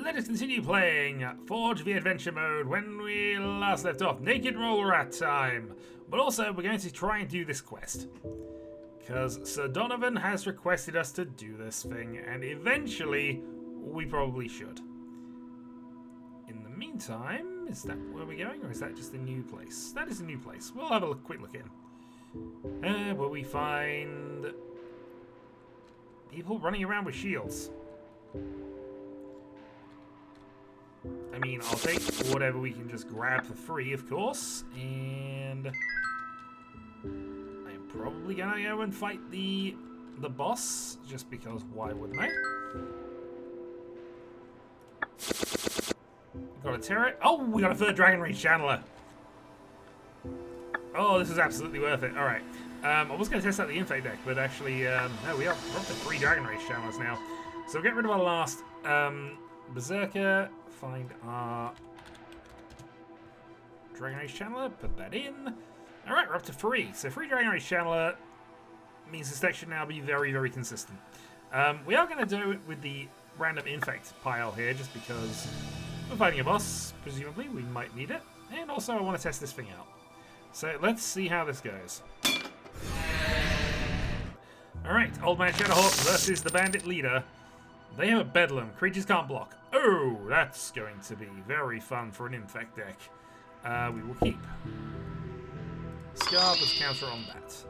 Let us continue playing Forge the Adventure mode when we last left off. Naked Roller Rat time. But also, we're going to try and do this quest. Because Sir Donavan has requested us to do this thing, and eventually, we probably should. In the meantime, is that where we're going, or is that just a new place? That is a new place. We'll have a quick look in. Will we find people running around with shields? I mean, I'll take whatever we can just grab for free, of course. And I'm probably gonna go and fight the boss, just because why wouldn't I? Got a turret. Oh, we got a third Dragon Rage Channeler. Oh, this is absolutely worth it. All right. I was going to test out the Infect deck, but actually, no, we're up to 3 Dragon Rage Channelers now. So we'll get rid of our last Berserker, find our Dragon Rage Channeler, put that in. Alright, we're up to 3. So 3 Dragon Rage Channeler means this deck should now be very, very consistent. We are going to do it with the random Infect pile here, just because we're fighting a boss. Presumably, we might need it. And also, I want to test this thing out. So let's see how this goes. Alright, Old Man Shadowhawk versus the Bandit Leader. They have a Bedlam. Creatures can't block. Oh, that's going to be very fun for an Infect deck. We will keep. Scarf with counter on that.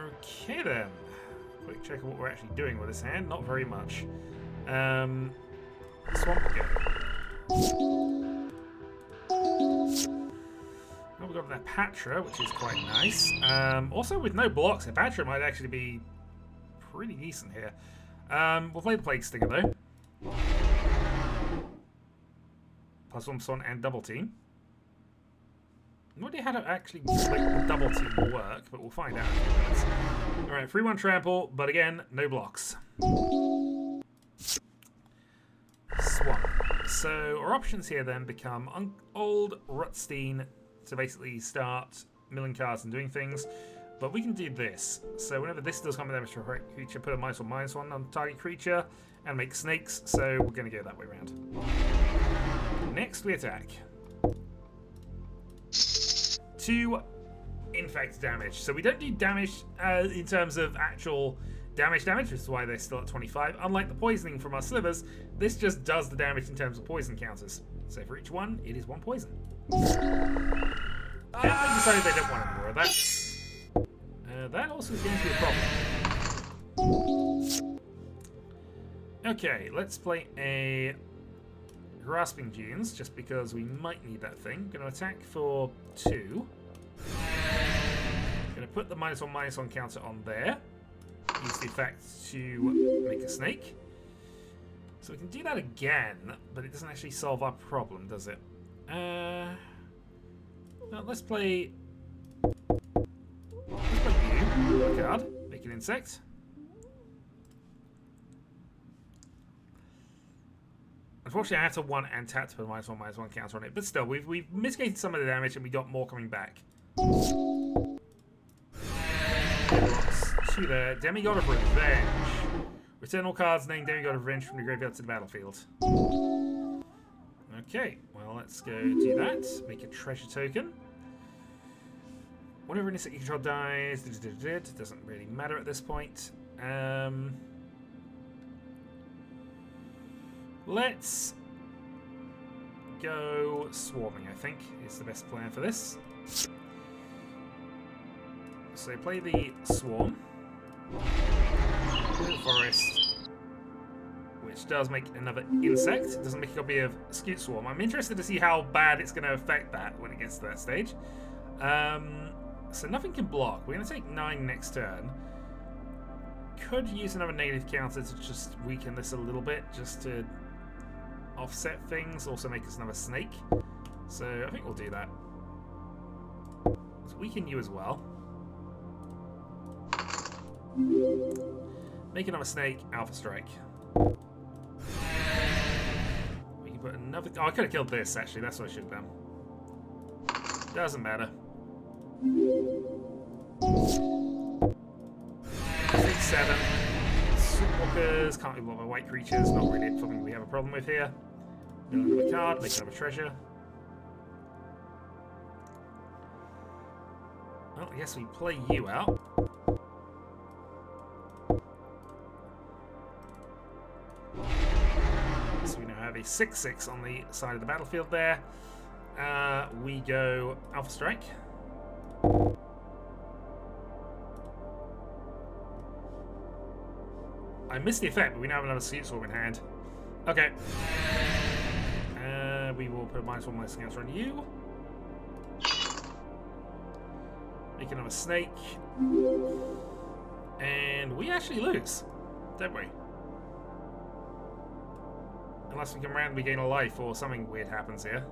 Okay then. Quick check of what we're actually doing with this hand. Not very much. Swamp again. Now we've got that Patra, which is quite nice. Also, with no blocks, a Patra might actually be pretty decent here. We'll play the Plague Stinger though. Plus one Swan and double team. No idea how to actually make the double team work, but we'll find out. Alright, 3-1 trample, but again, no blocks. Swan. So our options here then become Old Rutstein to basically start milling cards and doing things. But we can do this. So whenever this does combat damage to a creature, put a -1/-1 on target creature and make snakes. So we're going to go that way around. Next we attack. 2 Infect damage. So we don't do damage in terms of actual damage, which is why they're still at 25. Unlike the poisoning from our slivers, this just does the damage in terms of poison counters. So for each one, it is 1 poison. And they decided they don't want any more of that. That also is going to be a problem. Okay, let's play a Grasping Dunes, just because we might need that thing. Going to attack for 2. Going to put the -1/-1 counter on there. Use the effect to make a snake. So we can do that again, but it doesn't actually solve our problem, does it? Well, let's play you. A card. Make an insect. Unfortunately, I have to 1 and tap to put a -1/-1 counter on it, but still, we've mitigated some of the damage and we got more coming back. 2 there. Demigod of Revenge. Return all cards named Demigod of Revenge from the graveyard to the battlefield. Okay, well, let's go do that. Make a treasure token. Whenever an insect you control dies, it doesn't really matter at this point. Let's go swarming, I think, is the best plan for this. So play the swarm. Play the forest, which does make another insect. It doesn't make a copy of Scute Swarm. I'm interested to see how bad it's going to affect that when it gets to that stage. So nothing can block. We're going to take 9 next turn. Could use another negative counter to just weaken this a little bit, just to offset things. Also make us another snake. So I think we'll do that. Let's weaken you as well. Make another snake, Alpha Strike. We can put another... Oh, I could have killed this, actually. That's what I should have done. Doesn't matter. 6, 7. keepers. Can't be blocked by white creatures. Not really something we have a problem with here. Middle of a card, make another treasure. Well, I guess we play you out. So we now have a 6/6 on the side of the battlefield there. We go Alpha Strike. I missed the effect, but we now have another Suit Swarm in hand. Okay. We will put a -1/-1 counter on you. Make another snake. And we actually lose, don't we? Unless we can randomly gain a life or something weird happens here.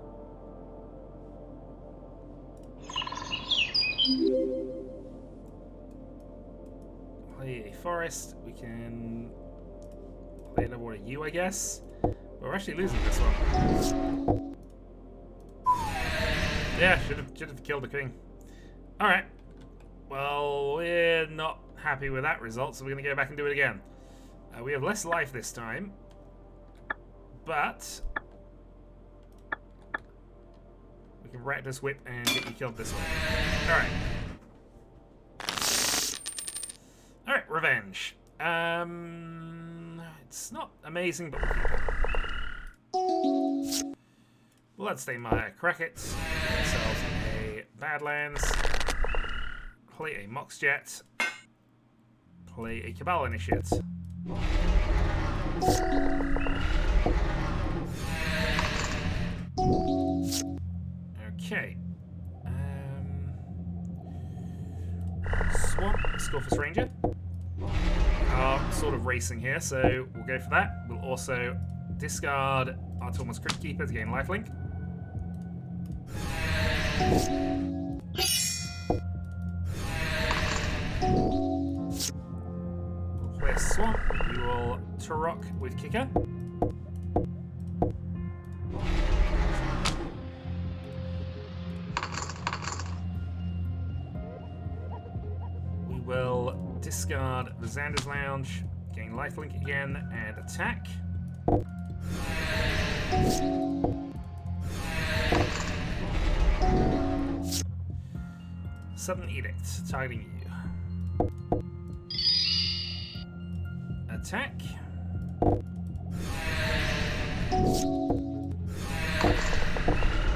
Play a forest. We can play another one of you, I guess. We're actually losing this one. Yeah, should have killed the king. All right. Well, we're not happy with that result, so we're going to go back and do it again. We have less life this time, but we can Raptor's Whip and get you killed this way. All right. All right, revenge. It's not amazing, but we'll keep it. Bloodstainmire, crack it. Get ourselves a Badlands. Play a Moxjet. Play a Cabal Initiate. Okay. Swamp, Scorpius Ranger. Sort of racing here, so we'll go for that. We'll also discard our Tormod's Crypt Keeper to gain lifelink. We'll play a Swamp. We will Turok with Kicker. We will discard the Xander's Lounge, gain lifelink again, and attack. Sudden Edict, targeting you. Attack.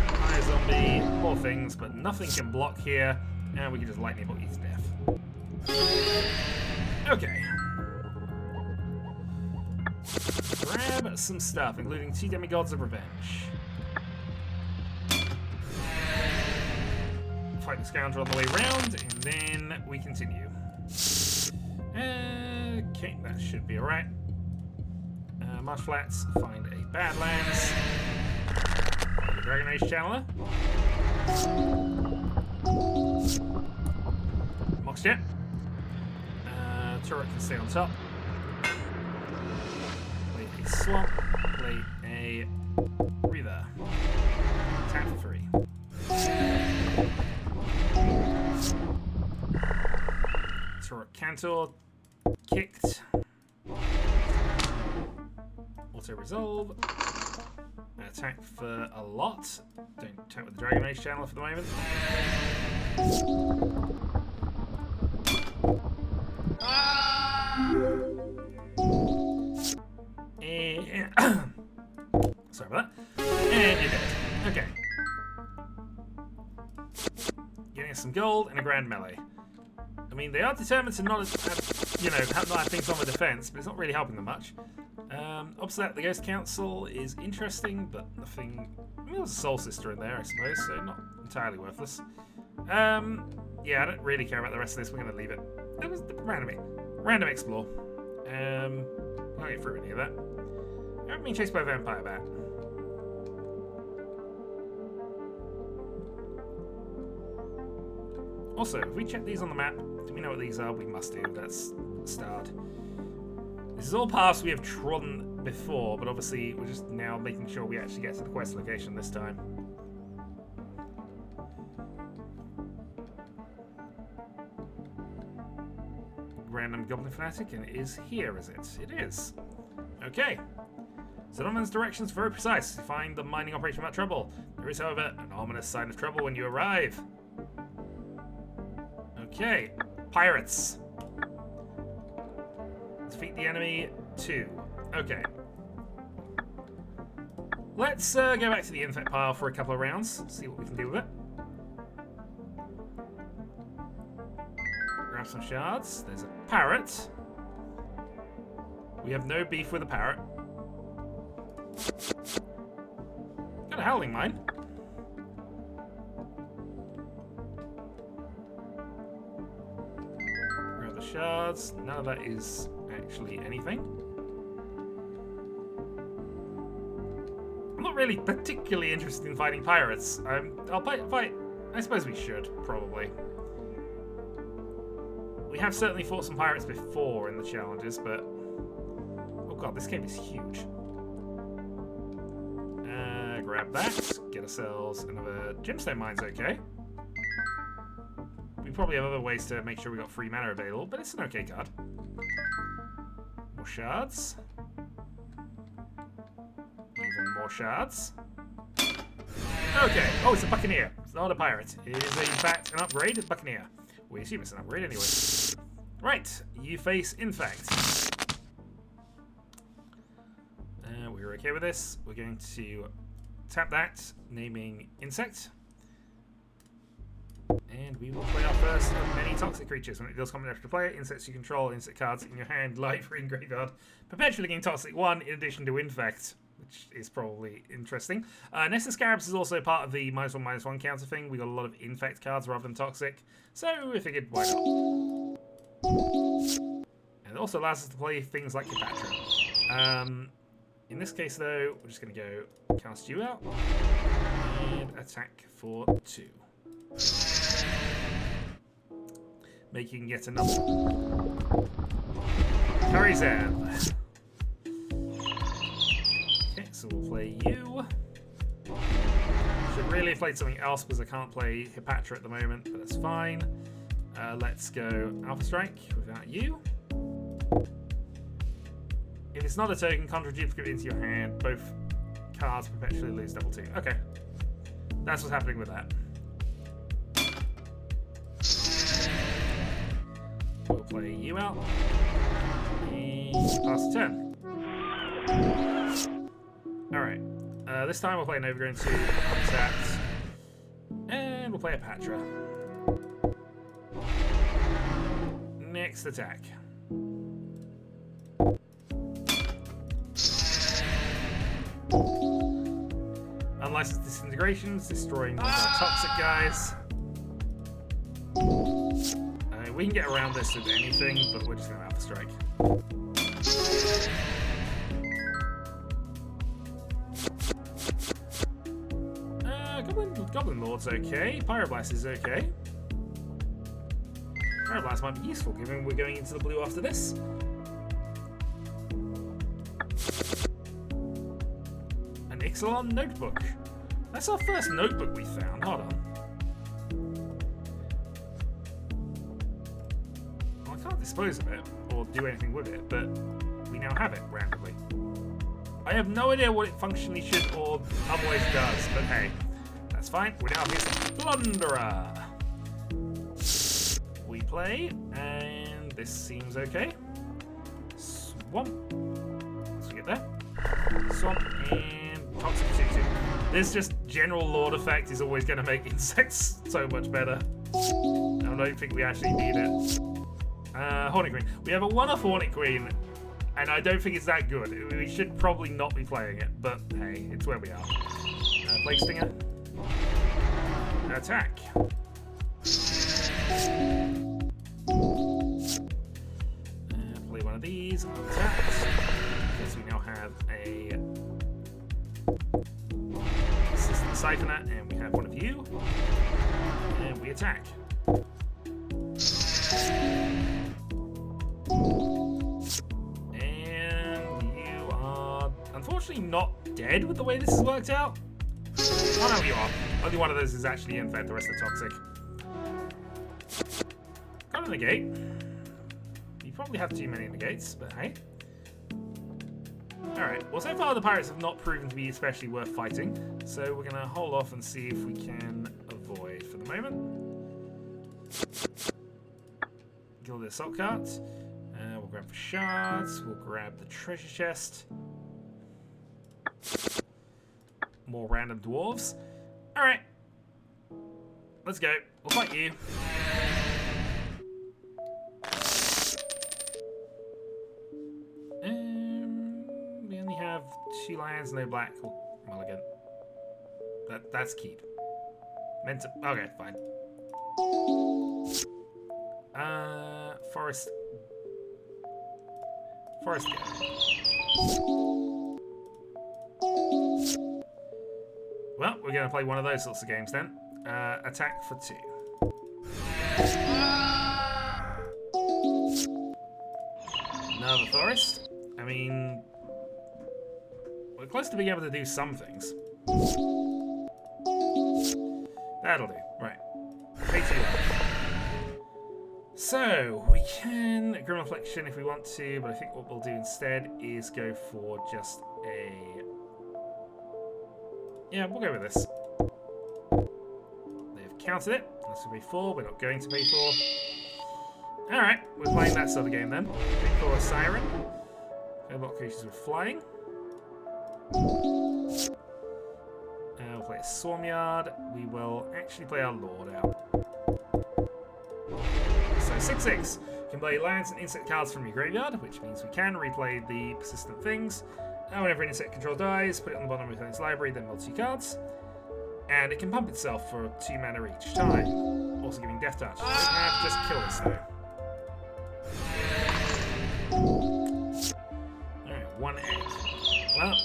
Fire Zombie, more things, but nothing can block here, and we can just lightning bolt you to death. Okay. Grab some stuff, including 2 Demigods of Revenge. Fight the Scoundrel on the way round, and then we continue. Okay, that should be alright. Marsh Flats, find a Badlands. Find a Dragon Age Channeler. Moxjet. Turret can stay on top. Play a Swamp. Play a Reaver. Attack for 3. Turret Cantor. Kicked. Auto Resolve. Attack for a lot. Don't attack with the Dragon Age Channel for the moment. Sorry about that. And you're dead. Okay. Getting us some gold and a grand melee. I mean, they are determined to not have, not have things on the defense, but it's not really helping them much. Opposite that, the Ghost Council is interesting, but nothing. I mean, there was a Soul Sister in there, I suppose, so not entirely worthless. Yeah, I don't really care about the rest of this. We're going to leave it. That was random explore. Can't get through any of that. I haven't been chased by a vampire bat. Also, if we check these on the map, do we know what these are? We must do. That's starred. This is all paths we have trodden before, but obviously we're just now making sure we actually get to the quest location this time. random goblin fanatic, and it is here, is it? It is. Okay. So Donovan's directions are very precise. Find the mining operation without trouble. There is, however, an ominous sign of trouble when you arrive. Okay. Pirates. Defeat the enemy 2. Okay. Let's go back to the infect pile for a couple of rounds. See what we can do with it. Grab some shards. There's a parrot. We have no beef with a parrot. Got a howling mine. Grab the shards. None of that is actually anything. I'm not really particularly interested in fighting pirates. I'll fight. I suppose we should, probably. We have certainly fought some pirates before in the challenges, but... Oh god, this cave is huge. Grab that. Get ourselves another gemstone mine's okay. We probably have other ways to make sure we got free mana available, but it's an okay card. More shards. Even more shards. Okay. Oh, it's a buccaneer. It's not a pirate. It is, in fact, an upgrade. Buccaneer. We assume it's an upgrade anyway. Right. You face Infect. We're okay with this. We're going to tap that, naming Insect. And we will play our first of many toxic creatures. When it deals combat to player, insects you control, insect cards in your hand, live free in graveyard. Perpetually gain toxic 1 in addition to Infect, which is probably interesting. Nest and Scarabs is also part of the -1/-1 counter thing. We got a lot of Infect cards rather than toxic, so we figured why not. And it also allows us to play things like Cleopatra. In this case, though, we're just going to go cast you out and attack for 2. Making yet another Charizard. Okay, so we'll play you. Should really have played something else because I can't play Cleopatra at the moment, but that's fine. Let's go Alpha Strike without you. If it's not a token, conjure duplicate into your hand. Both cards perpetually lose double 2. Okay. That's what's happening with that. We'll play you out. And pass the turn. Alright. This time we'll play an Overgrown 2 untapped. And we'll play a Patra. Next attack. Unlicensed Disintegrations, destroying all the toxic guys. We can get around this with anything, but we're just going to Alpha Strike. Goblin Lord's okay. Pyroblast is okay. Pyroblast might be useful, given we're going into the blue after this. An Ixalan notebook. That's our first notebook we found. Hold on. Well, I can't dispose of it or do anything with it, but we now have it randomly. I have no idea what it functionally should or otherwise does, but hey, that's fine. We're now his Plunderer. We play, and this seems okay. Swamp. Let's get there. Swamp and Toxic 2/2. This just general Lord effect is always going to make insects so much better. I don't think we actually need it. Hornet Queen. We have a 1-off Hornet Queen, and I don't think it's that good. We should probably not be playing it, but hey, it's where we are. Plague Stinger. Attack. Play one of these. Attack. Because we now have a Assistant Siphoner, and we have one of you. And we attack. And you are unfortunately not dead with the way this has worked out. Oh no, you are. Only one of those is actually infect, the rest are toxic. Got to negate. We probably have too many negates, but hey. Alright, well so far the pirates have not proven to be especially worth fighting, so we're going to hold off and see if we can avoid for the moment. Kill the assault cart. We'll grab the shards, we'll grab the treasure chest. More random dwarves. Alright. Let's go. We'll fight you. We only have 2 lions, no black or mulligan. That's keep. Meant to. Okay, fine. Forest. Forest. Well, we're going to play one of those sorts of games then. Attack for 2. Another forest. I mean, we're close to being able to do some things. That'll do. Right. 81. So, we can Grim Affliction if we want to, but I think what we'll do instead is go for just a... Yeah, we'll go with this. They've counted it. This will be 4. We're not going to pay 4. Alright, we're playing that sort of game then. We call a Siren. What creatures with flying. We'll play a Swarmyard. We will actually play our Lord out. So 6/6. You can play lands and insect cards from your graveyard, which means we can replay the persistent things. Whenever an insect control dies, put it on the bottom of its library, then mill 2 cards. And it can pump itself for 2 mana each time. Also giving Death Touch. We don't have to just kill this though. Alright, 1 egg. Well,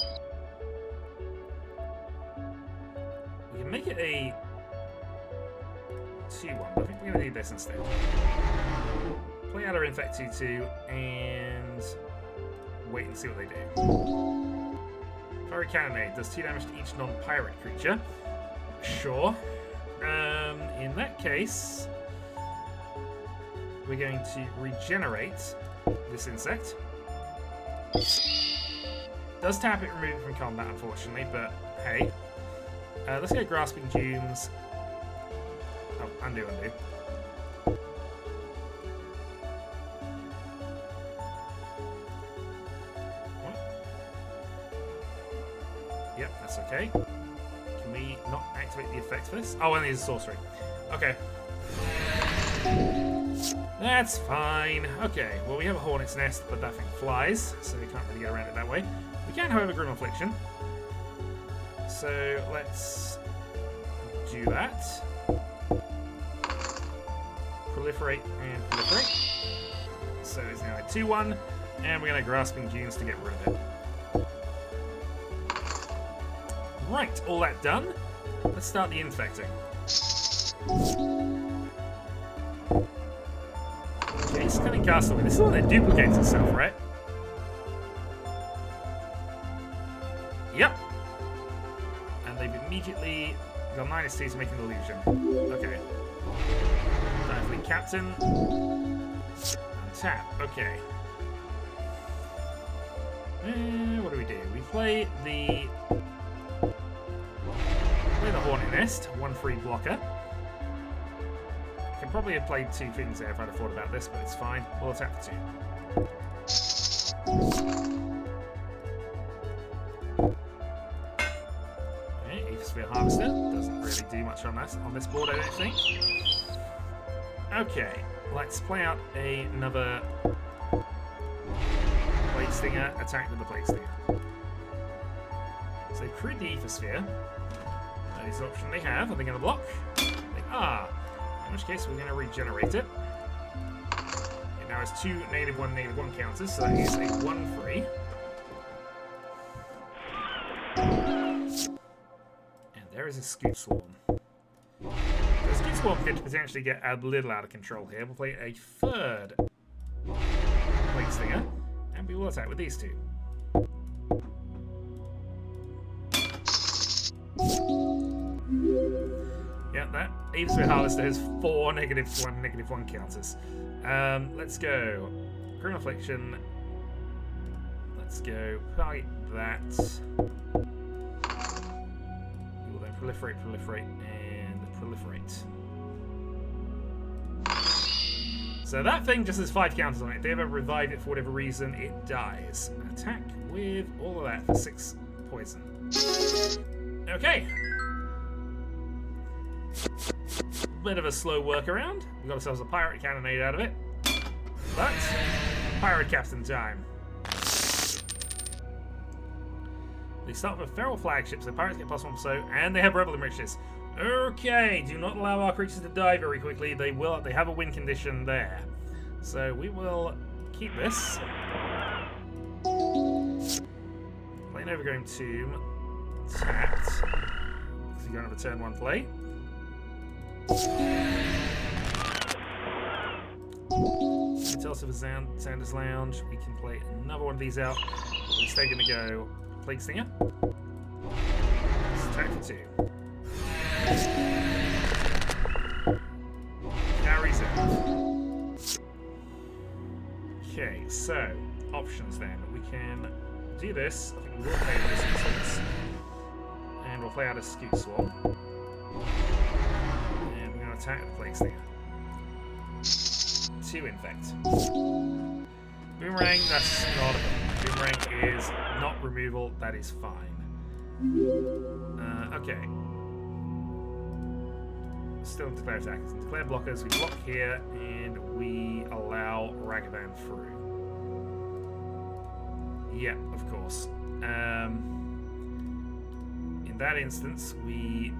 we can make it a 2/1, but I think we're going to do this instead. Play out our Infect 2/2 and wait and see what they do. Fiery Cannonade does 2 damage to each non-pirate creature. Sure. In that case, we're going to regenerate this insect. Does tap it, remove it from combat, unfortunately, but hey. Let's go Grasping Dunes. Oh, undo. What? Yep, that's okay. Can we not activate the effect for this? Oh, and there's a sorcery. Okay. That's fine. Okay, well we have a Hornet's Nest, but that thing flies, so we can't really get around it that way. We can, however, Grim Affliction. So let's do that. Proliferate and proliferate. So it's now a 2/1, and we're going to Grasping Dunes to get rid of it. Right, all that done. Let's start the infecting. Okay, it's Cunning Castaway. This is one that duplicates itself, right? Yep. And they've immediately got -2 to make an illusion. Okay. Dively Captain. And tap. Okay. What do? We play the Hornet Nest, 1 free blocker. I could probably have played 2 things there if I'd have thought about this, but it's fine. We'll attack for 2. Okay, Aethersphere Harvester. Doesn't really do much on this board, I don't think. Okay, let's play out another Plate Stinger, attack with the Plate Stinger. So create the Aethersphere. That is an option they have. Are they going to block? They are. In which case, we're going to regenerate it. It now has 2 -1/-1 counters, so that is a 1/3. And there is a Scoop Swarm. The Scoop Swarm could potentially get a little out of control here. We'll play a 3rd Plate Stinger, and we will attack with these 2. Yeah, that Aethersphere Harvester has 4 -1/-1 counters. Let's go Grim Affliction. Let's go target that. We will then proliferate, and proliferate. So that thing just has 5 counters on it. If they ever revive it for whatever reason, it dies. Attack with all of that for 6 poison. Okay. Bit of a slow workaround. We got ourselves a pirate cannonade out of it. But pirate captain time. They start with feral flagships, so pirates get +1 so, and they have rebel enriches. Okay, do not allow our creatures to die very quickly. They have a win condition there. So we will keep this. Play an Overgrown Tomb. Tapped. Because you're going to return 1 play. Tales of a Sanders Lounge. We can play another one of these out. We're still going to go Plague Stinger. Let's attack for 2. Carries out. Okay, so options then. We can do this. I think we will play this instance. And we'll play out a Scoot Swarm. And we're going to attack the Plague Stinger. 2 infect. Boomerang, that's not a problem. Boomerang is not removal, that is fine. Okay. Still declare attackers and declare blockers. We block here and we allow Ragavan through. Yeah, of course. In that instance, we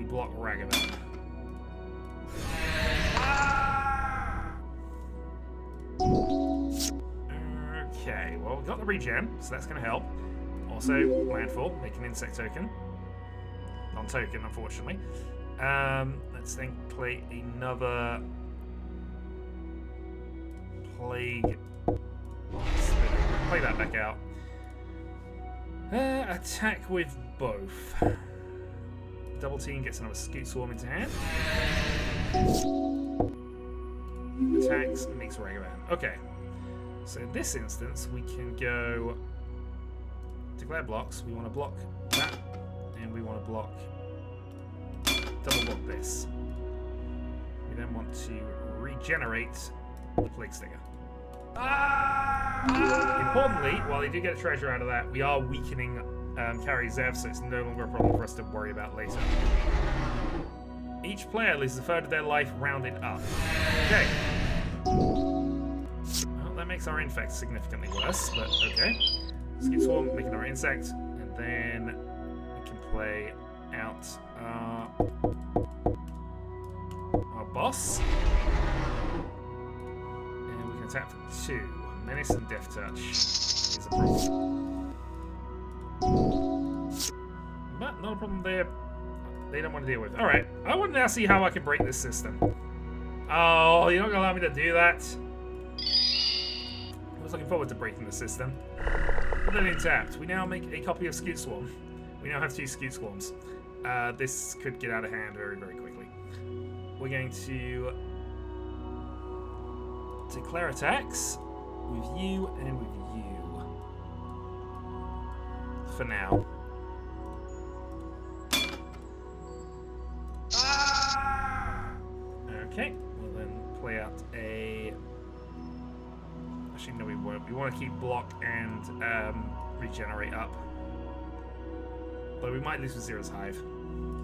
block Ragavan. Okay, well, we've got the regen, so that's going to help. Also, landfall, make an insect token. Non-token, unfortunately. Let's then play another plague. Play that back out. Attack with both. Double team gets another Scoot Swarm into hand. Attacks and makes Ragavan. Okay. So in this instance, we can go declare blocks. We want to block that, and we want to block double block this. We then want to regenerate the Plague Stinger. Importantly, while they do get a treasure out of that, we are weakening Carry Zev, so it's no longer a problem for us to worry about later. Each player loses a third of their life rounded up. Okay. Well, that makes our infect significantly worse, but okay. Scoot Swarm, make another insect, and then we can play out our boss. And we can attack for 2. Menace and Death Touch is a problem. But not a problem they don't want to deal with. Alright, I want to now see how I can break this system. Oh, you're not going to allow me to do that? I was looking forward to breaking the system. Put that in tapped. We now make a copy of Scoot Swarm. We now have 2 Scoot Swarms. This could get out of hand very, very quickly. We're going to declare attacks with you and with you. For now. Okay, we'll then play out a... Actually, no, we won't. We want to keep block and regenerate up. Though we might lose with Zero's Hive.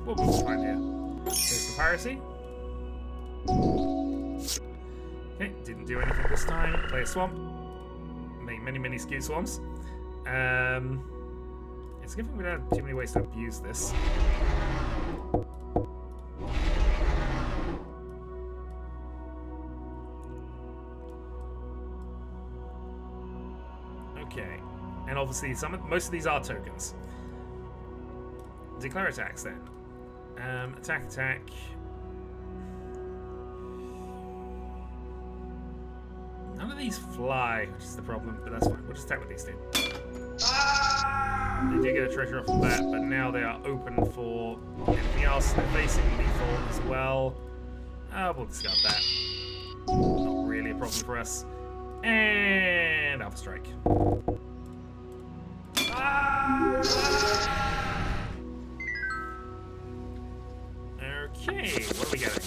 We'll be fine here. There's the piracy. Okay, didn't do anything this time. Play a swamp. Make many, many Scoot Swarms. It's a good thing we don't have too many ways to abuse this. Okay, and obviously most of these are tokens. Declare attacks then. Attack. None of these fly, which is the problem, but that's fine. We'll just attack with these 2. They did get a treasure off of that, but now they are open for anything else. They're facing lethal as well. We'll discard that. Not really a problem for us. And Alpha Strike. Okay, what are we getting?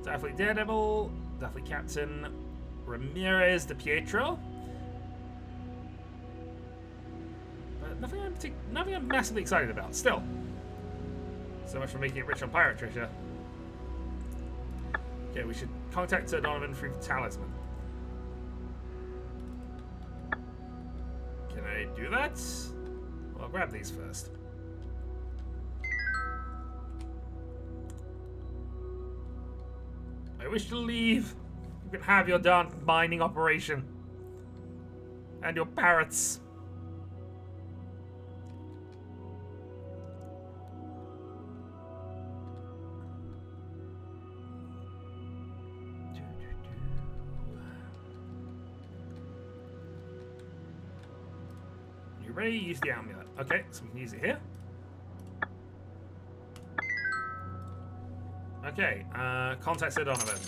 Definitely Daredevil, definitely Captain Ramirez de Pietro. But nothing I'm massively excited about. Still. So much for making it rich on pirate treasure. Okay, we should contact Donavan through Talisman. Can I do that? Well, I'll grab these first. I wish to leave. You can have your darn mining operation. And your parrots. You ready? Use the amulet. Okay, so we can use it here. Okay, contact Sir Donovan.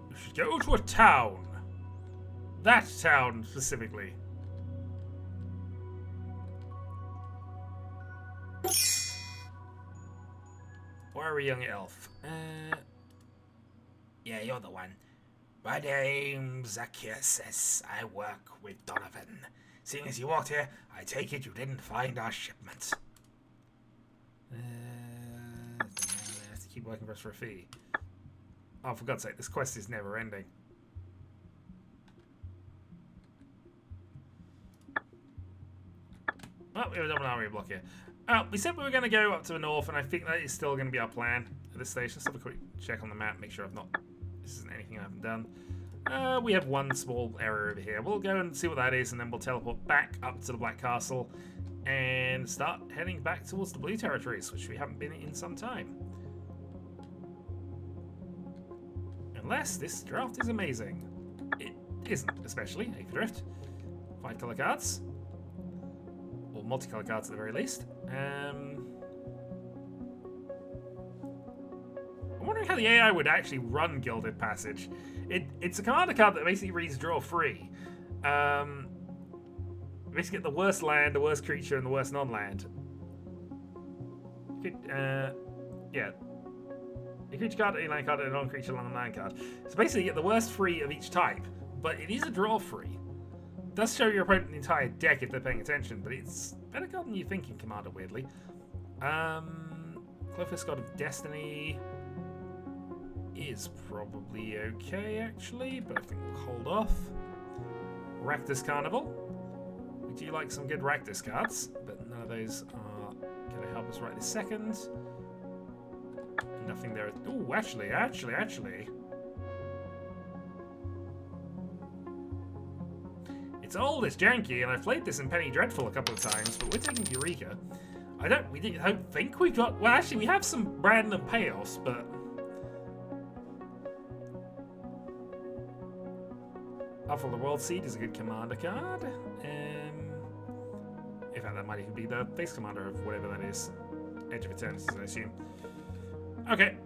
We should go to a town. That town, specifically. Or a young elf. Yeah, you're the one. My name's Zacchaeus. I work with Donavan. Seeing as you walked here, I take it you didn't find our shipment. I have to keep working for us for a fee. Oh, for God's sake, this quest is never ending. Oh, we have a double army block here. We said we were going to go up to the north, and I think that is still going to be our plan at this stage. Let's have a quick check on the map, make sure this isn't anything I haven't done. We have one small area over here. We'll go and see what that is, and then we'll teleport back up to the Black Castle and start heading back towards the Blue Territories, which we haven't been in some time. Unless this draft is amazing. It isn't, especially. Ape Drift. 5 color cards. Or multicolor cards at the very least. I'm wondering how the AI would actually run Gilded Passage. It's a commander card that basically reads draw free. Basically get the worst land, the worst creature, and the worst non-land. Yeah. A creature card, a land card, and a non-creature land card. So basically you get the worst free of each type, but it is a draw free. It does show your opponent the entire deck if they're paying attention, but it's better card than you think in Commander, weirdly. Clovis, God of Destiny is probably okay, actually, but I think we'll hold off. Rakdos Carnival. We do like some good Rakdos cards, but none of those are going to help us right this second. Nothing there. Oh, actually. It's old, it's janky, and I've played this in Penny Dreadful a couple of times, but we're taking Eureka. I don't think we've got... Well, actually, we have some random payoffs, but... Awful the World Seed is a good commander card. In fact, that might even be the base commander of whatever that is. Edge of Eternity, I assume. Okay.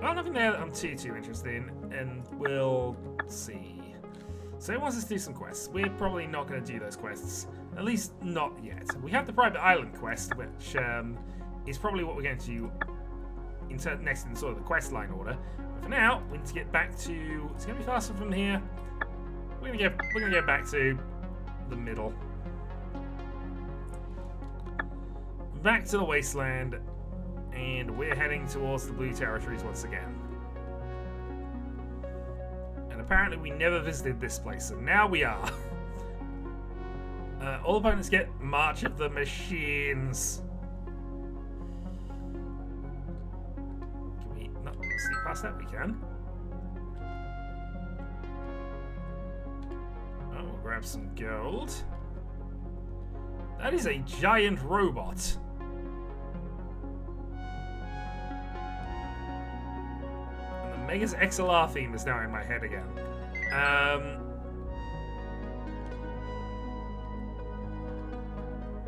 Well, nothing there that I'm too interested in, and we'll see. So he wants us to do some quests. We're probably not going to do those quests. At least not yet. We have the Private Island quest, which is probably what we're going to insert next in sort of the quest line order. But for now, we need to get back to... It's going to be faster from here. We're going to get back to the middle. Back to the wasteland, and we're heading towards the Blue Territories once again. And apparently we never visited this place, so now we are. All opponents get March of the Machines. Can we not sneak past that? We can. Oh, we'll grab some gold. That is a giant robot. And the Megas XLR theme is now in my head again.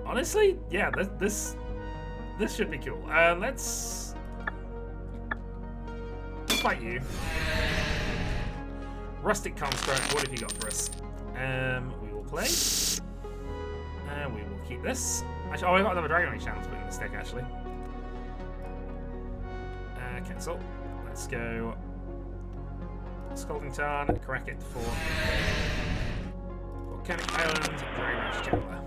Honestly, yeah, this This should be cool. Let's fight you. Rustic Construct, what have you got for us? We will play. We will keep this. Actually, oh, I've got another Dragon Age channel to put in this deck, actually. Cancel. Let's go Scalding Tarn, crack it for Volcanic Island, Dragon Age Channeler.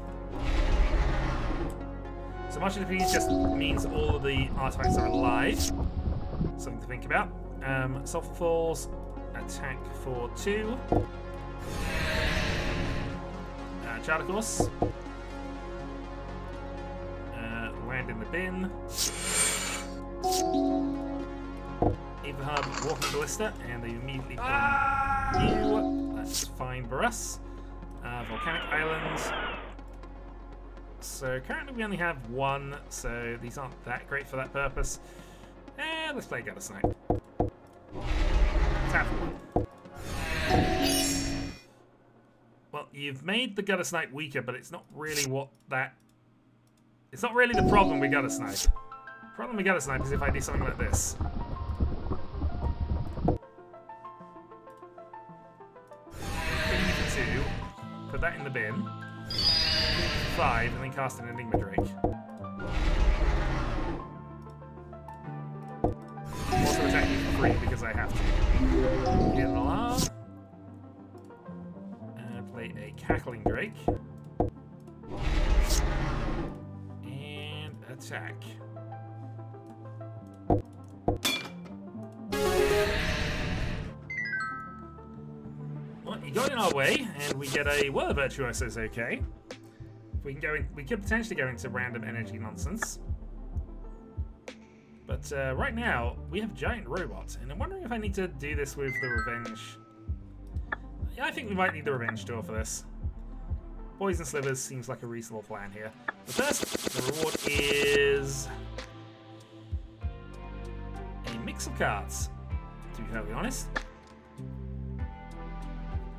So much of the piece just means all of the artifacts are alive. Something to think about. Sulphur Falls, attack for 2. Charter Course. Land in the bin. Ether Hub, Walking Ballista, and they immediately put you. That's fine for us. Volcanic Islands. So currently we only have 1, so these aren't that great for that purpose. Let's play Gutter Snipe. Tap 1. Well, you've made the Gutter Snipe weaker, but it's not really what that... It's not really the problem with Gutter Snipe. The problem with Gutter Snipe is if I do something like this. For 2, put that in the bin. 5, and then cast an Enigma Drake. I'm also attacking for 3 because I have to. Get an alarm. Play a Cackling Drake. And attack. Well, you got in our way, and we get a Whirler Virtuoso's okay. We can go in, we could potentially go into random energy nonsense. But right now, we have Giant Robot, and I'm wondering if I need to do this with the Revenge. Yeah, I think we might need the Revenge tool for this. Poison Slivers seems like a reasonable plan here. But first, the reward is a mix of cards, to be fairly honest.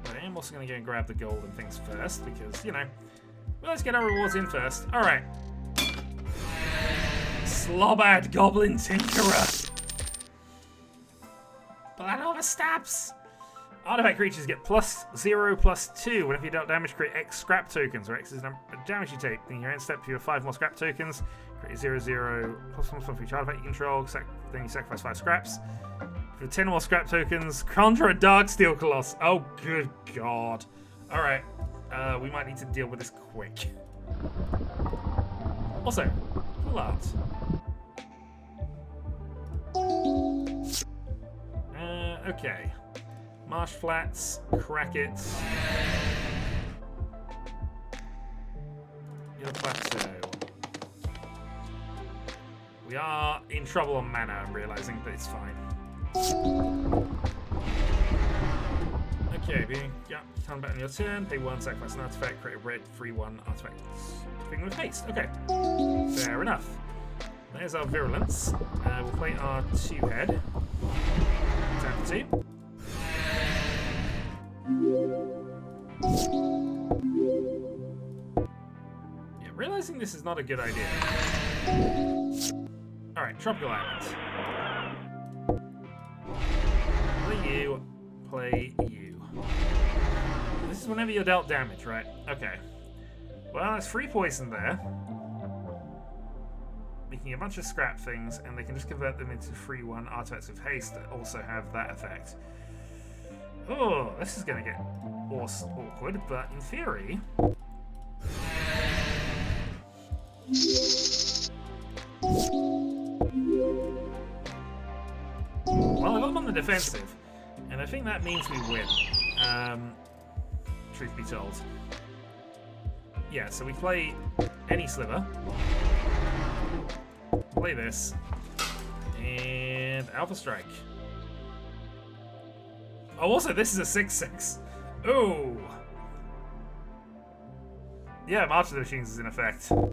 But I am also going to go and grab the gold and things first, because, you know, well, let's get our rewards in first. Alright. Slobad Goblin Tinkerer. Blood Stabs. Artifact creatures get +0/+2 whenever you dealt damage, create X scrap tokens, or X is the number of damage you take. Then your end step, you have 5 more scrap tokens. Create 0/0 +1 for each artifact you control. Then you sacrifice 5 scraps. For 10 more scrap tokens, conjure a Darksteel Coloss. Oh, good God. Alright. We might need to deal with this quick. Also, cool art. Okay. Marsh Flats, crack it. Yellow Plateau. We are in trouble on mana, I'm realizing, but it's fine. Okay, turn back on your turn, pay 1, sacrifice an artifact, create a red, free 1 artifact. Thing with haste. Okay. Fair enough. There's our Virulence. We'll play our 2-head. Tap 2. Yeah, realizing this is not a good idea. Alright, Tropical Island. Play you. Play you. This is whenever you're dealt damage, right? Okay. Well, there's 3 poison there. Making a bunch of scrap things, and they can just convert them into free 1 artifacts of haste that also have that effect. Oh, this is going to get awkward, but in theory... Well, I got them on the defensive, and I think that means we win. Truth be told. Yeah, so we play any sliver. Play this. And Alpha Strike. Oh, also, this is a 6/6. Oh! Yeah, March of the Machines is in effect. Oh.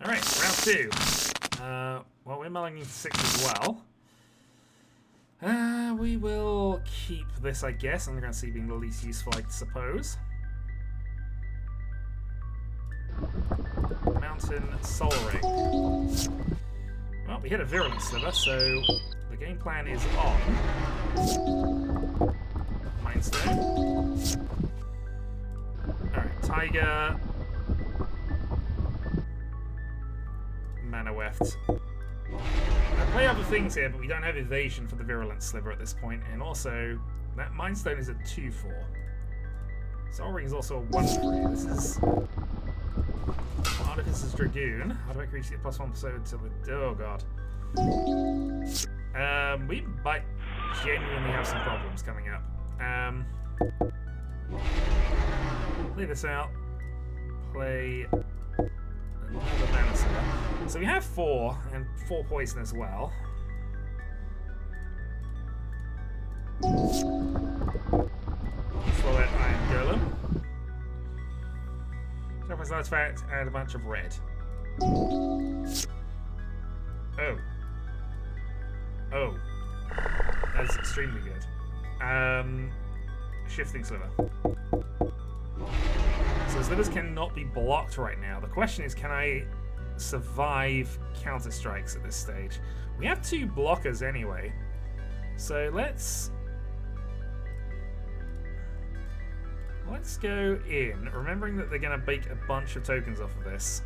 Alright, round 2. Well, we're mulling 6 as well. We will keep this, I guess. Underground Sea being the least useful, I suppose. Mountain Soul Ring. Well, we hit a Virulent Sliver, so the game plan is on. Mind Stone. Alright, Tiger. Mana Weft. I play other things here, but we don't have evasion for the Virulent Sliver at this point, and also that Mind Stone is a 2/4. Soul Ring is also a 1/3. This is Artificer's Dragoon. How do I reach it? +1 so until the. Oh god. We might genuinely have some problems coming up. Play this out. Play another Mana Sliver. So we have 4, and 4 poison as well. Slow that Iron Golem. Sacrifice artifact and a bunch of red. Oh. Oh. That's extremely good. Shifting Sliver. So slivers cannot be blocked right now. The question is, can I survive counter strikes at this stage? We have 2 blockers anyway. So let's go in, remembering that they're going to bake a bunch of tokens off of this.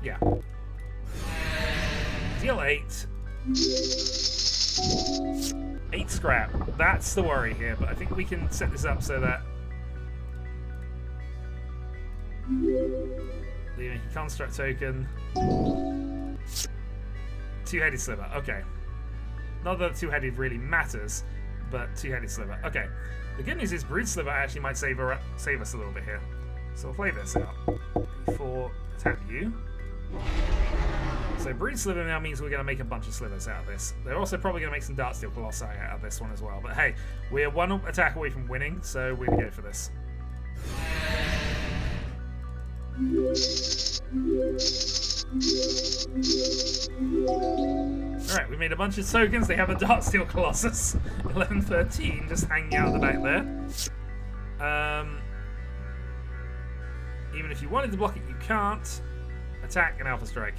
Yeah. Deal 8. 8 scrap. That's the worry here, but I think we can set this up so that leaving a construct token. 2-headed sliver. Okay. Not that 2-headed really matters, but 2-headed sliver. Okay. The good news is Brood Sliver actually might save us a little bit here. So we'll play this out. Before attack you. So Brood Sliver now means we're going to make a bunch of slivers out of this. They're also probably going to make some Darksteel Colossi out of this one as well. But hey, we're 1 attack away from winning, so we're going to go for this. Alright, we made a bunch of tokens. They have a Darksteel Colossus. 11-13 just hanging out at the back there. Even if you wanted to block it, you can't. Attack and Alpha Strike.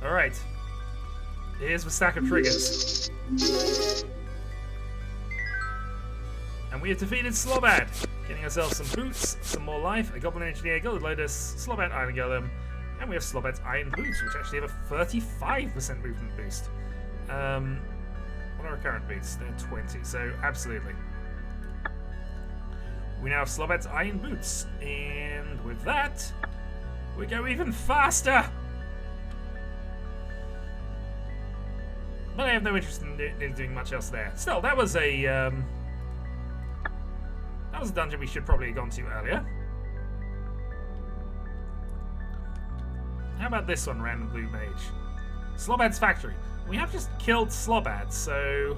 Alright. Here's the stack of triggers. And we have defeated Slobad. Getting ourselves some boots, some more life, a Goblin Engineer, Gilded Lotus, Slobad Iron Golem, and we have Slobad's Iron Boots, which actually have a 35% movement boost. What are our current boots? They're 20, so absolutely. We now have Slobad's Iron Boots, and with that, we go even faster! But I have no interest in doing much else there. Still, that was a dungeon we should probably have gone to earlier. How about this one, Random Blue Mage? Slobad's Factory. We have just killed Slobad, so...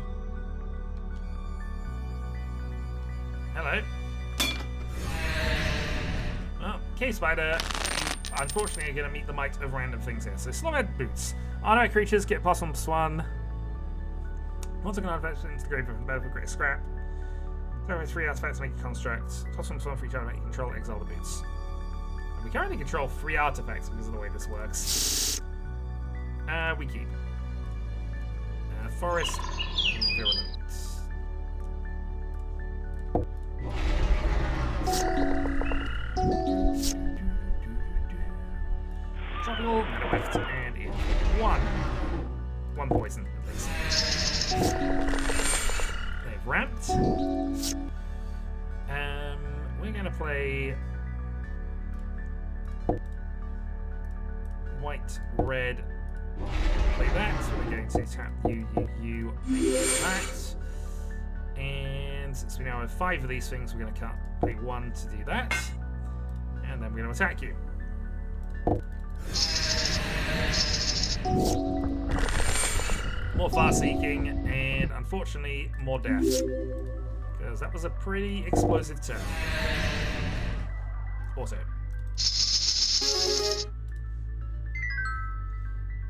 Hello. Well, K-Spider, unfortunately, are going to meet the might of random things here. So Slobad Boots. Automatic creatures get +1/+1. Once I can artifact into the grave from the battle for great scrap. So with 3 artifacts to make a construct. +1/+1 for each artifact you control, exile the boots. And we currently control 3 artifacts because of the way this works. We keep. Forest Virulent. Tropical, Mana Weft, and in 1 poison at least. They've ramped. We're gonna play white, red. Play that. So we're going to tap you, that. And since we now have 5 of these things, we're going to play 1 to do that. And then we're going to attack you. More Far-Seeking, and unfortunately, more death. Because that was a pretty explosive turn. Auto.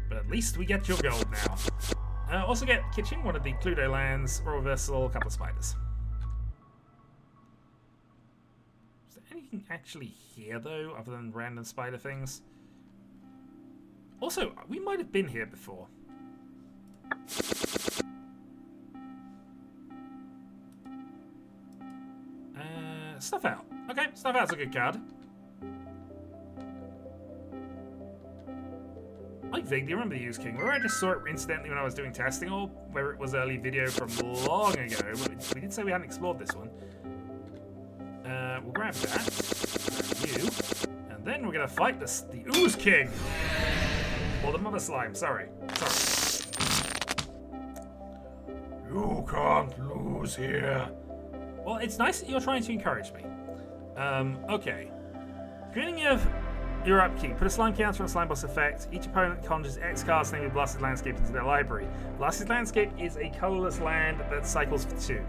But at least we get your gold now. Also get kitchen, one of the Cluedo lands, royal vessel, a couple of spiders. Is there anything actually here though, other than random spider things? Also, we might have been here before. Stuff out. Okay, stuff out's a good card. I vaguely remember the Use King, whether I just saw it incidentally when I was doing testing, or whether it was early video from long ago. We did say we hadn't explored this one. We'll grab that. You. And then we're going to fight the Ooze King. Or the Mother Slime, sorry. You can't lose here. Well, it's nice that you're trying to encourage me. Okay. Beginning of your upkeep, put a slime counter on slime boss effect. Each opponent conjures X cards named Blasted Landscape into their library. Blasted Landscape is a colorless land that cycles for 2.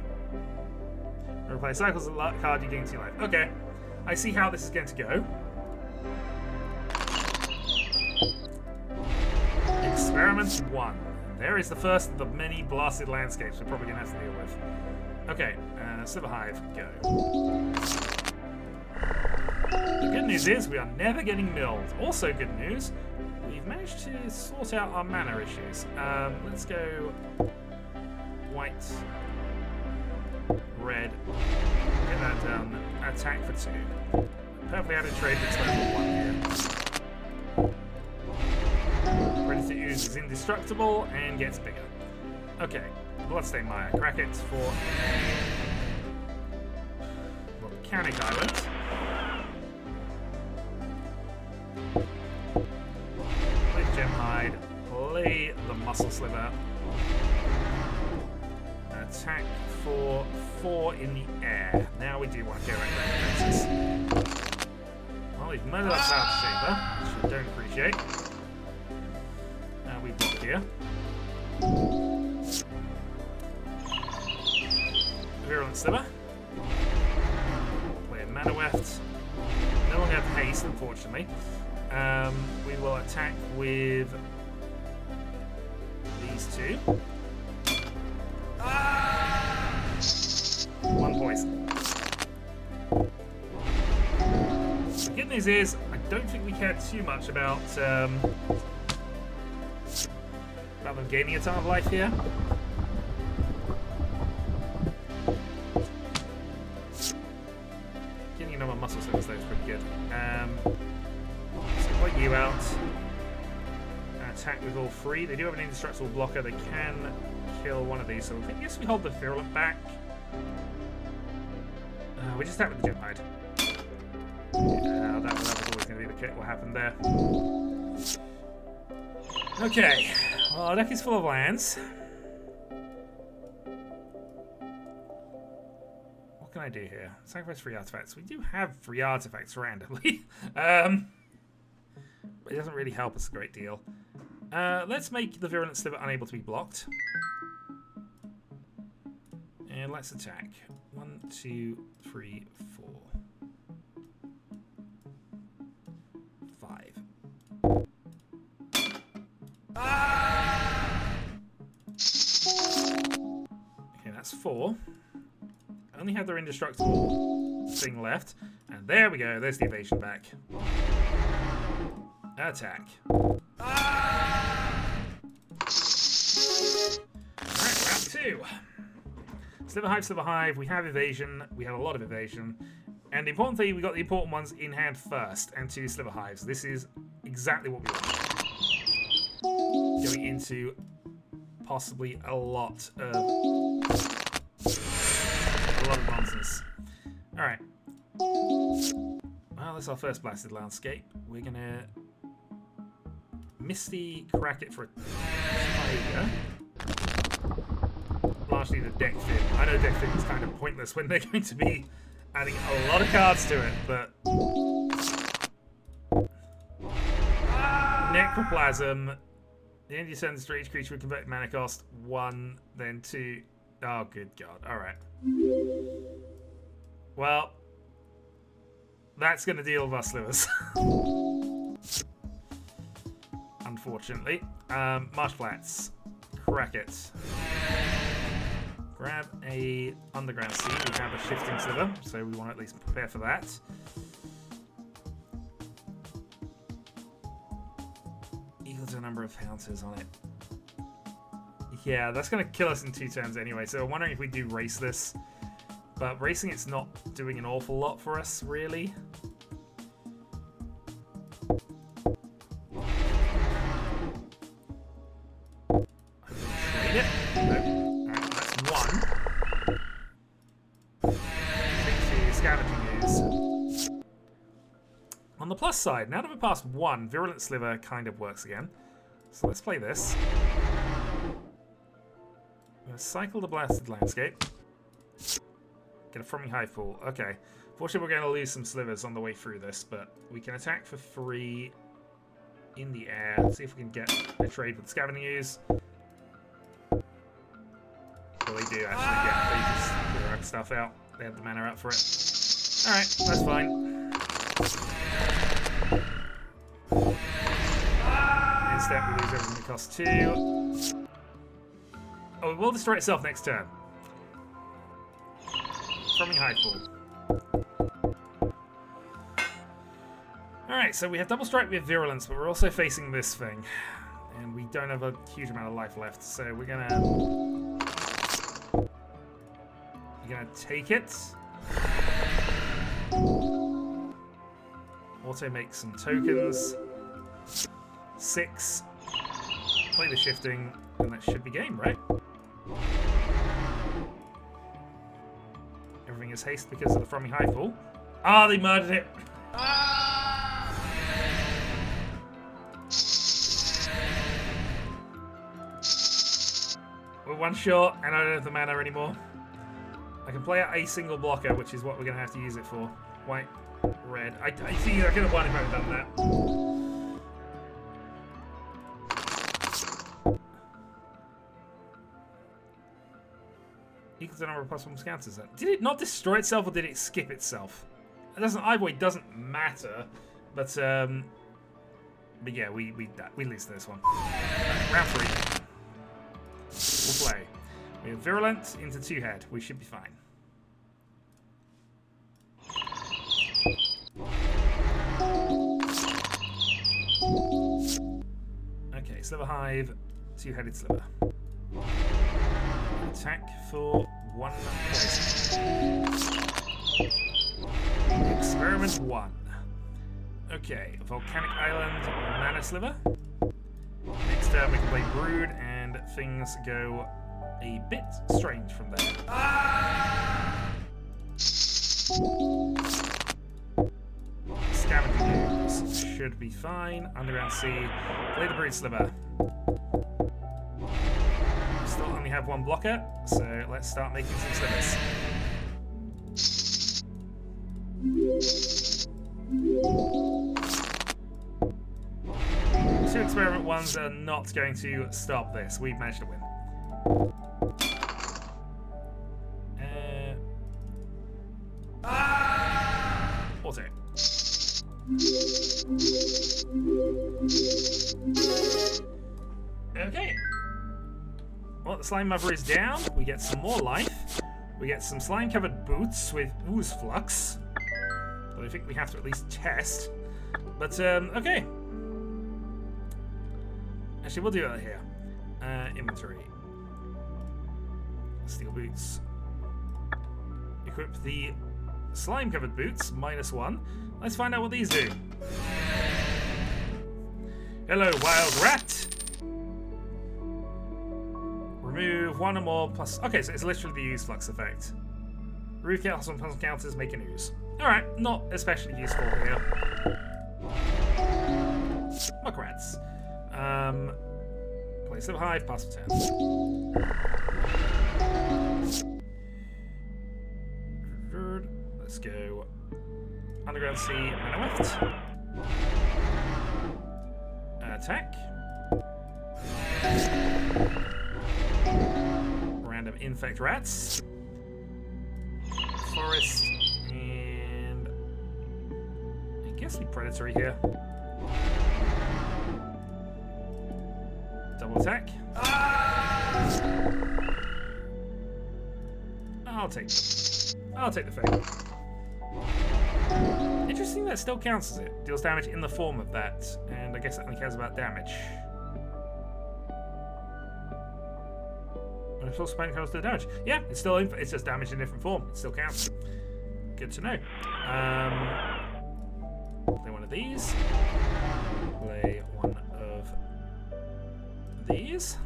Replay cycles a card you gain 2 life. Okay. I see how this is going to go. Experiment 1. There is the first of the many blasted landscapes we're probably going to have to deal with. Okay, Silver Hive, go. The good news is we are never getting milled. Also good news, we've managed to sort out our mana issues. Let's go white, red, get that done. Attack for 2. Perfectly added trade that's level 1 here. Ready to use is indestructible and gets bigger. Okay, Bloodstained Mire. Crack it for Volcanic Island. Play the Gemhide. Play the Muscle Sliver. Attack for 4 in the air. Now we do want to go right back. Well, we've murdered that South Shaper, which we don't appreciate. We block here. Virulent Sliver. Play a Mana Weft. No longer have haste, unfortunately. We will attack with these 2. 1 poison. The good news is, I don't think we care too much about them gaining a ton of life here. Getting another muscle service though is pretty good. So play you out. Attack with all 3. They do have an indestructible blocker. They can kill one of these, so I guess we hold the Virulent back. We just attack with the Gemhide. That was always going to be the kit. What happened there? Okay. Well, our deck is full of lands. What can I do here? Sacrifice 3 artifacts. We do have 3 artifacts randomly. But it doesn't really help us a great deal. Let's make the Virulent Sliver unable to be blocked. And let's attack. 1, 2, 3, 4. 5. Okay, that's 4. Only have their indestructible thing left. And there we go. There's the evasion back. Attack. Alright, round 2. Sliver Hive. We have evasion. We have a lot of evasion. And the important thing, we got the important ones in hand first. And 2 Sliver Hives. This is exactly what we want. Going into possibly a lot of nonsense. Alright. Well, this is our first blasted landscape. We're gonna Misty crack it for a tiger. Largely the deck fit. I know deck fit is kind of pointless when they're going to be adding a lot of cards to it, but Necroplasm. The end you send to each creature would convert mana cost 1, then 2. Oh, good God. Alright. Well, that's going to deal with our slivers. Unfortunately. Marsh Flats. Crack it. Grab a underground sea. We have a shifting sliver, so we want to at least prepare for that. Equal to a number of counters on it. Yeah, that's going to kill us in 2 turns anyway, so I'm wondering if we do race this. But racing it's not doing an awful lot for us, really. Trade it. No. Alright, that's 1. Take 2 scavenging ooze. On the plus side, now that we're past 1, Virulent Sliver kind of works again. So let's play this. I'm going to cycle the Blasted Landscape. Get a Froming Hive Pool. Okay. Fortunately, we're going to lose some slivers on the way through this, but we can attack for 3 in the air. See if we can get a trade with the Scavenging Ooze. Well, they do actually get. They just put their stuff out. They have the mana out for it. Alright, that's fine. Instead, we lose everything that costs 2. Oh, it will destroy itself next turn. Froming Hive Pool. Alright, so we have Double Strike with Virulence, but we're also facing this thing. And we don't have a huge amount of life left, so we're gonna take it. Auto make some tokens. 6. Play the shifting, and that should be game, right? Everything is haste because of the Froming Hive Pool. Ah, they murdered it! We're 1 short, and I don't have the mana anymore. I can play out a single blocker, which is what we're going to have to use it for. White, red. I see, I could have won if I had done that. Equals the number of +1 counters. Did it not destroy itself, or did it skip itself? It doesn't. Either way, doesn't matter. But yeah, we lose this one. Round 3. We'll play. We have Virulent into 2-head. We should be fine. Okay, Sliver Hive, 2-headed Sliver. Attack for 1 poison. Experiment 1. Okay, Volcanic Island, Mana Sliver. Next turn we can play Brood, and things go a bit strange from there. Scavenging Ooze should be fine. Underground Sea, play the Brood Sliver. Still only have 1 blocker, so let's start making some slivers. Two experiment 1s are not going to stop this. We've managed to win. Auto. Okay. Well, the Slime Mother is down. We get some more life. We get some slime-covered boots with ooze flux. But I think we have to at least test. But, okay. Actually, we'll do that here. Inventory. Steel boots. Equip the slime-covered boots, -1. Let's find out what these do. Hello, wild rat. Remove 1 or more plus... Okay, so it's literally the ooze flux effect. Remove chaos on puzzle counters, make an ooze. Alright, not especially useful here. Muckrats. Play Sliver Hive, pass the turn. Let's go Underground Sea, Mana Rift. Attack. Random infect rats. Forest. And I guess we predatory here. double attack. I'll take the fake. Interesting that still counts as it. Deals damage in the form of that, and I guess it only cares about damage. When it's also spent comes to damage. Yeah, it's still it's just damage in a different form. It still counts. Good to know. Play one of these. Play one of these.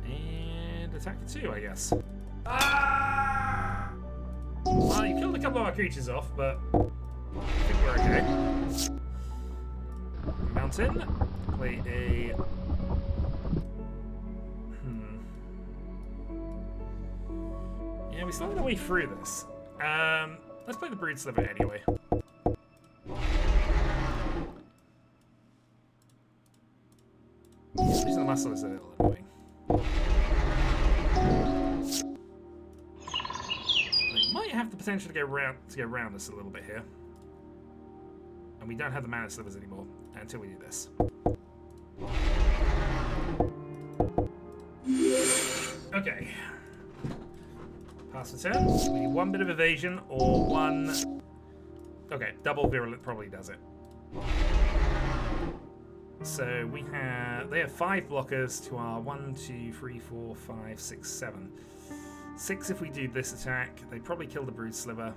And attack it too, I guess. Well, you killed a couple of our creatures off, but I think we're okay. Mountain. Play a... Yeah, we still have a way through this. Let's play the Brood Sliver anyway. Using the muscle is a little annoying. We might have the potential to go around us a little bit here. And we don't have the mana slivers anymore until we do this. Okay. Pass the turn. We need one bit of evasion or one... Okay, double virulent probably does it. So we have... They have 5 blockers to our 1, 2, 3, 4, 5, 6, 7. 6 if we do this attack. They probably kill the Brood Sliver.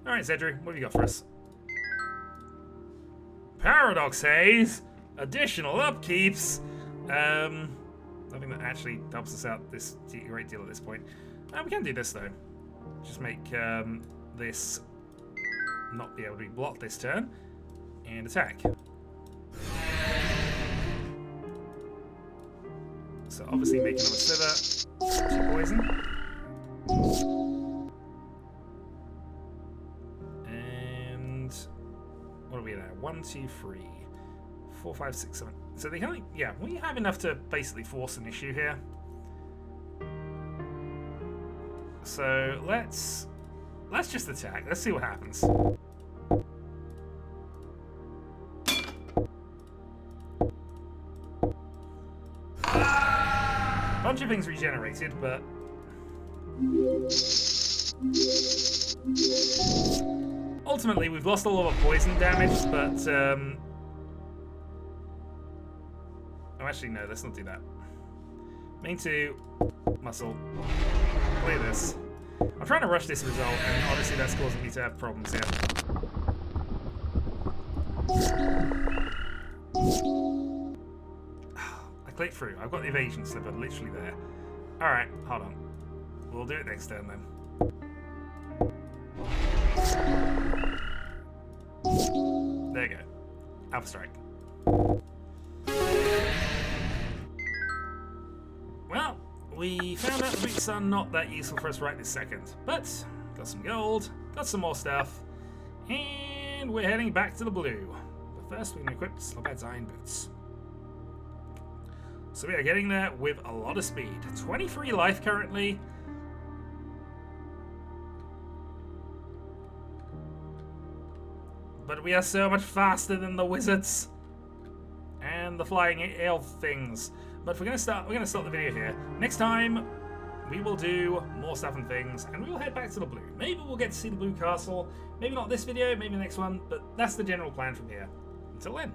Alright, Zedru, what have you got for us? Paradox Haze! Additional upkeeps! Nothing that actually helps us out this great deal at this point. We can do this though. Just make this not be able to be blocked this turn. And attack. So obviously making them a sliver. Poison. And what are we now? 1, 2, 3, 4, 5, 6, 7. So they can, yeah, we have enough to basically force an issue here. So let's just attack. Let's see what happens. A bunch of things regenerated, but ultimately we've lost all of our poison damage, but oh, actually, no, let's not do that. Main 2, muscle. Play this. I'm trying to rush this result, and obviously that's causing me to have problems here. I clicked through. I've got the evasion sliver literally there. Alright, hold on. We'll do it next turn then. There you go. Alpha Strike. Well, we found out the boots are not that useful for us right this second, but got some gold, got some more stuff, and we're heading back to the blue. But first, we're going to equip Slobad's Iron Boots. So we are getting there with a lot of speed. 23 life currently. But we are so much faster than the wizards and the flying elf things. But we're gonna start the video here. Next time, we will do more stuff and things, and we will head back to the blue. Maybe we'll get to see the blue castle. Maybe not this video, maybe the next one, but that's the general plan from here. Until then.